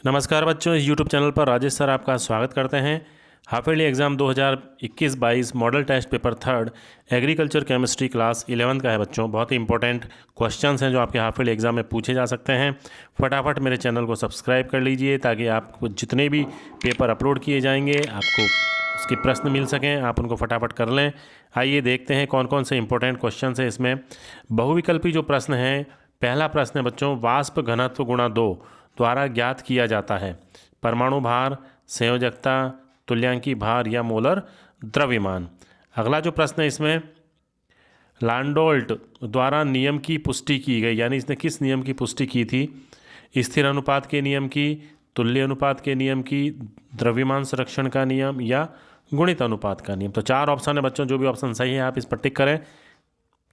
नमस्कार बच्चों, इस YouTube चैनल पर राजेश सर आपका स्वागत करते हैं। Half yearly exam 2021-22 model test paper third agriculture chemistry class 11 का है बच्चों। बहुत ही इंपॉर्टेंट क्वेश्चंस हैं जो आपके हाफ ईयरली एग्ज़ाम में पूछे जा सकते हैं। फटाफट मेरे चैनल को सब्सक्राइब कर लीजिए ताकि आपको जितने भी पेपर अपलोड किए जाएंगे आपको उसके प्रश्न मिल सकें, आप उनको फटाफट कर लें। आइए देखते हैं कौन कौन से इंपॉर्टेंट क्वेश्चन है इसमें। बहुविकल्पी जो प्रश्न है, पहला प्रश्न है बच्चों, वाष्प घनत्व गुणा 2 द्वारा ज्ञात किया जाता है। परमाणु भार, संयोजकता, तुल्यांकी भार या मोलर द्रव्यमान। अगला जो प्रश्न है इसमें, लांडोल्ट द्वारा नियम की पुष्टि की गई, यानी इसने किस नियम की पुष्टि की थी? स्थिर अनुपात के नियम की, तुल्य अनुपात के नियम की, द्रव्यमान संरक्षण का नियम या गुणित अनुपात का नियम। तो 4 ऑप्शन है बच्चों, जो भी ऑप्शन सही है आप इस पर टिक करें।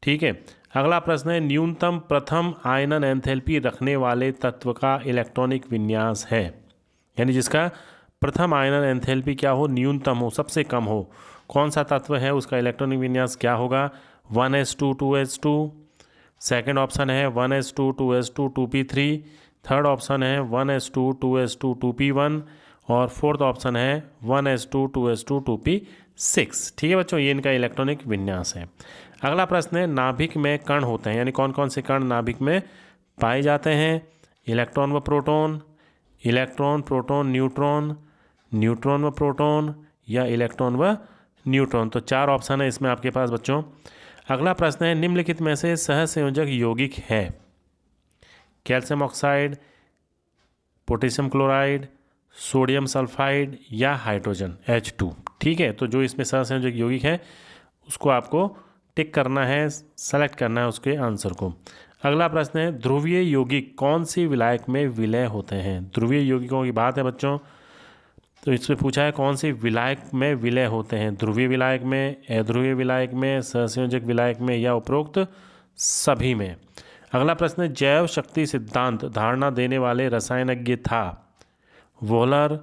ठीक है। अगला प्रश्न है, न्यूनतम प्रथम आयनन एंथैल्पी रखने वाले तत्व का इलेक्ट्रॉनिक विन्यास है, यानी जिसका प्रथम आयनन एंथैल्पी क्या हो, न्यूनतम हो, सबसे कम हो, कौन सा तत्व है, उसका इलेक्ट्रॉनिक विन्यास क्या होगा? 1s2 2s2। सेकेंड ऑप्शन है 1s2 2s2 2p3। Third option है 1s2 2s2 2p1 और फोर्थ ऑप्शन है 1s2 2s2 2p6। ठीक है बच्चों, ये इनका इलेक्ट्रॉनिक विन्यास है। अगला प्रश्न है, नाभिक में कण होते हैं, यानी कौन कौन से कण नाभिक में पाए जाते हैं? इलेक्ट्रॉन व proton, electron proton neutron, neutron व प्रोटॉन या इलेक्ट्रॉन व न्यूट्रॉन। तो 4 ऑप्शन है इसमें आपके पास बच्चों। अगला प्रश्न है, निम्नलिखित में से सहसंयोजक यौगिक है? Calcium oxide, potassium chloride, sodium sulphide या हाइड्रोजन H2। ठीक है, तो जो इसमें सहसंयोजक यौगिक है उसको आपको टिक करना है, सेलेक्ट करना है उसके आंसर को। अगला प्रश्न है, ध्रुवीय यौगिक कौन सी विलायक में विलय होते हैं? ध्रुवीय यौगिकों की बात है बच्चों, तो इसमें पूछा है कौन सी विलायक में विलय होते हैं? ध्रुवीय विलायक में, अध्रुवीय विलायक में, सहसंयोजक विलायक में या उपरोक्त सभी में। अगला प्रश्न है, जैव शक्ति सिद्धांत धारणा देने वाले रसायनज्ञ था? वोलर,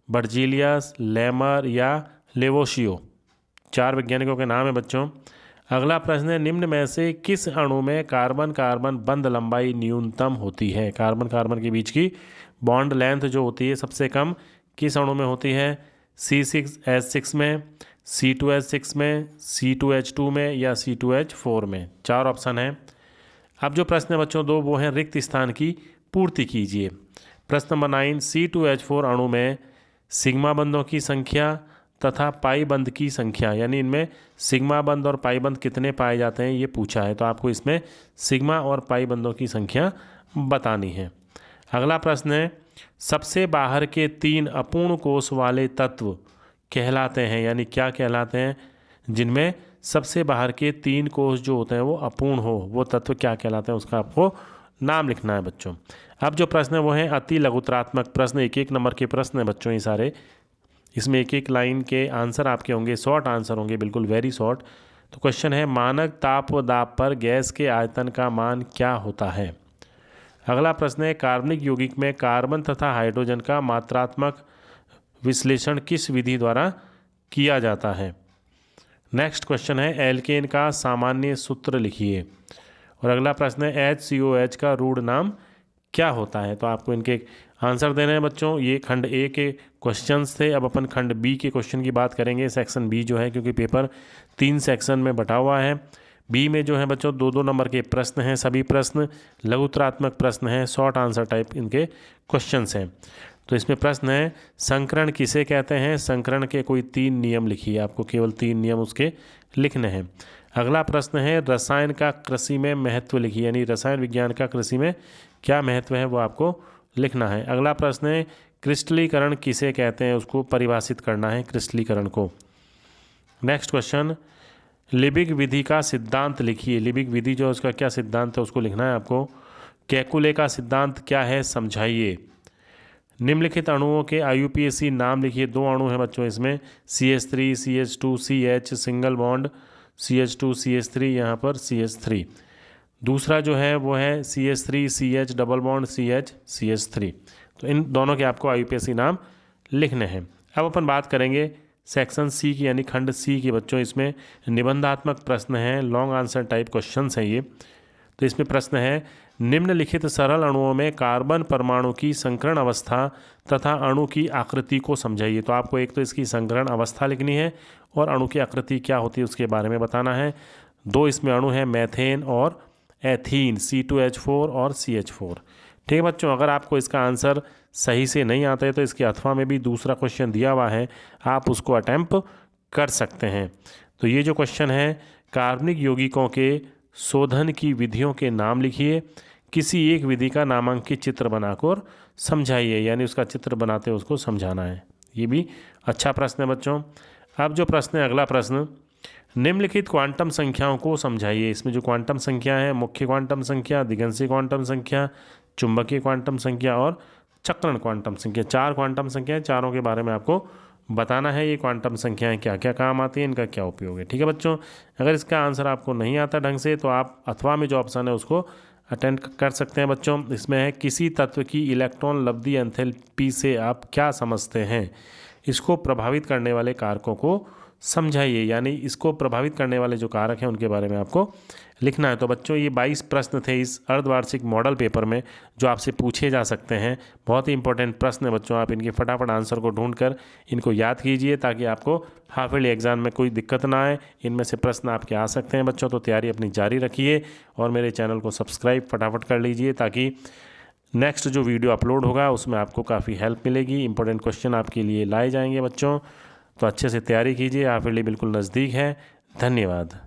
बर्जीलियस, लेमर या लेवोशियो। 4 वैज्ञानिकों के नाम है बच्चों। अगला प्रश्न है, निम्न में से किस अणु में कार्बन कार्बन बंध लंबाई न्यूनतम होती है? कार्बन कार्बन के बीच की बॉन्ड लेंथ जो होती है सबसे कम किस अणु में होती है? C6H6 में, C2H6 में, C2H2 में या C2H4 में। 4 ऑप्शन है। अब जो प्रश्न है बच्चों 2 वो हैं, रिक्त स्थान की पूर्ति कीजिए। प्रश्न नंबर 9, C2H4 अणु में सिग्मा बंधों की संख्या तथा पाई बंध की संख्या, यानी इनमें सिग्मा बंध और पाई बंध कितने पाए जाते हैं ये पूछा है, तो आपको इसमें सिग्मा और पाई बंधों की संख्या बतानी है। अगला प्रश्न है, सबसे बाहर के 3 अपूर्ण कोष वाले तत्व कहलाते हैं, यानी क्या कहलाते हैं? जिनमें सबसे बाहर के 3 कोष जो होते हैं वो अपूर्ण हो, वो तत्व क्या कहलाते हैं, उसका आपको नाम लिखना है बच्चों। अब जो प्रश्न है वो है अति लघुत्रात्मक प्रश्न, 1-1 नंबर के प्रश्न है बच्चों ये सारे। इसमें 1-1 लाइन के आंसर आपके होंगे, शॉर्ट आंसर होंगे, बिल्कुल वेरी शॉर्ट। तो क्वेश्चन है, मानक ताप व दाब पर गैस के आयतन का मान क्या होता है? अगला प्रश्न है, कार्बनिक यौगिक में कार्बन तथा हाइड्रोजन का मात्रात्मक विश्लेषण किस विधि द्वारा किया जाता है? नेक्स्ट क्वेश्चन है, एल्केन का सामान्य सूत्र लिखिए। और अगला प्रश्न है, HCOH का रूढ़ नाम क्या होता है? तो आपको इनके आंसर देने हैं बच्चों। ये खंड ए के क्वेश्चंस थे। अब अपन खंड बी के क्वेश्चन की बात करेंगे, सेक्शन बी जो है, क्योंकि पेपर 3 सेक्शन में बटा हुआ है। बी में जो है बच्चों 2-2 नंबर के प्रश्न हैं, सभी प्रश्न लघुत्रात्मक प्रश्न हैं, शॉर्ट आंसर टाइप इनके क्वेश्चंस हैं। तो इसमें प्रश्न है, संकरण किसे कहते हैं? संकरण के कोई 3 नियम लिखिए, आपको केवल 3 नियम उसके लिखने हैं। अगला प्रश्न है, रसायन का कृषि में महत्व लिखिए, यानी रसायन विज्ञान का कृषि में क्या महत्व है वो आपको लिखना है। अगला प्रश्न है, क्रिस्टलीकरण किसे कहते हैं? उसको परिभाषित करना है क्रिस्टलीकरण को। नेक्स्ट क्वेश्चन, लिबिग विधि का सिद्धांत लिखिए। लिबिग विधि जो उसका क्या सिद्धांत है उसको लिखना है आपको। कैकुले का सिद्धांत क्या है समझाइए। निम्नलिखित अणुओं के IUPAC नाम लिखिए। 2 अणु हैं बच्चों इसमें, CH3 CH2 CH, single bond CH2 CH3, यहाँ पर CH3। दूसरा जो है वो है CH3 CH, double bond CH CH3। तो इन दोनों के आपको IUPAC नाम लिखने हैं। अब अपन बात करेंगे सेक्शन सी की, यानी खंड सी की बच्चों। इसमें निबंधात्मक प्रश्न हैं, लॉन्ग आंसर टाइप क्वेश्चंस हैं ये। तो इसमें प्रश्न है, निम्नलिखित सरल अणुओं में कार्बन परमाणु की संकरण अवस्था तथा अणु की आकृति को समझाइए। तो आपको एक तो इसकी संकरण अवस्था लिखनी है और अणु की आकृति क्या होती है उसके बारे में बताना है। दो इसमें अणु हैं, मैथेन और एथीन, C2H4 और CH4। ठीक है बच्चों, अगर आपको इसका आंसर सही से नहीं आता है तो इसके अथवा में भी दूसरा क्वेश्चन दिया हुआ है, आप उसको अटेम्प्ट कर सकते हैं। तो ये जो क्वेश्चन है, कार्बनिक यौगिकों के शोधन की विधियों के नाम लिखिए, किसी एक विधि का नामांकित चित्र बनाकर समझाइए, यानी उसका चित्र बनाते हुए उसको समझाना है। ये भी अच्छा प्रश्न है बच्चों। अब जो प्रश्न है अगला प्रश्न, निम्नलिखित क्वांटम संख्याओं को समझाइए। इसमें जो क्वांटम संख्या है, मुख्य क्वांटम संख्या, दिगंशी क्वांटम संख्या, चुंबकीय क्वांटम संख्या और चक्रण क्वांटम संख्या, 4 क्वांटम संख्या, चारों के बारे में आपको बताना है। ये क्वांटम संख्याएं क्या क्या काम आती हैं, इनका क्या उपयोग है। ठीक है बच्चों, अगर इसका आंसर आपको नहीं आता ढंग से तो आप अथवा में जो ऑप्शन है उसको अटेंड कर सकते हैं बच्चों। इसमें है, किसी तत्व की इलेक्ट्रॉन लब्धि एंथैल्पी से आप क्या समझते हैं, इसको प्रभावित करने वाले कारकों को समझाइए, यानी इसको प्रभावित करने वाले जो कारक हैं उनके बारे में आपको लिखना है। तो बच्चों ये 22 प्रश्न थे इस अर्धवार्षिक मॉडल पेपर में जो आपसे पूछे जा सकते हैं। बहुत ही इंपॉर्टेंट प्रश्न है बच्चों, आप इनके फटाफट आंसर को ढूंढकर इनको याद कीजिए ताकि आपको हाफ ईयरली एग्जाम में कोई दिक्कत ना आए। इनमें से प्रश्न आपके आ सकते हैं बच्चों, तो तैयारी अपनी जारी रखिए और मेरे चैनल को सब्सक्राइब फटाफट कर लीजिए ताकि नेक्स्ट जो वीडियो अपलोड होगा उसमें आपको काफ़ी हेल्प मिलेगी। इंपॉर्टेंट क्वेश्चन आपके लिए लाए जाएंगे बच्चों, तो अच्छे से तैयारी कीजिए, हाफ ईयरली बिल्कुल नज़दीक है। धन्यवाद।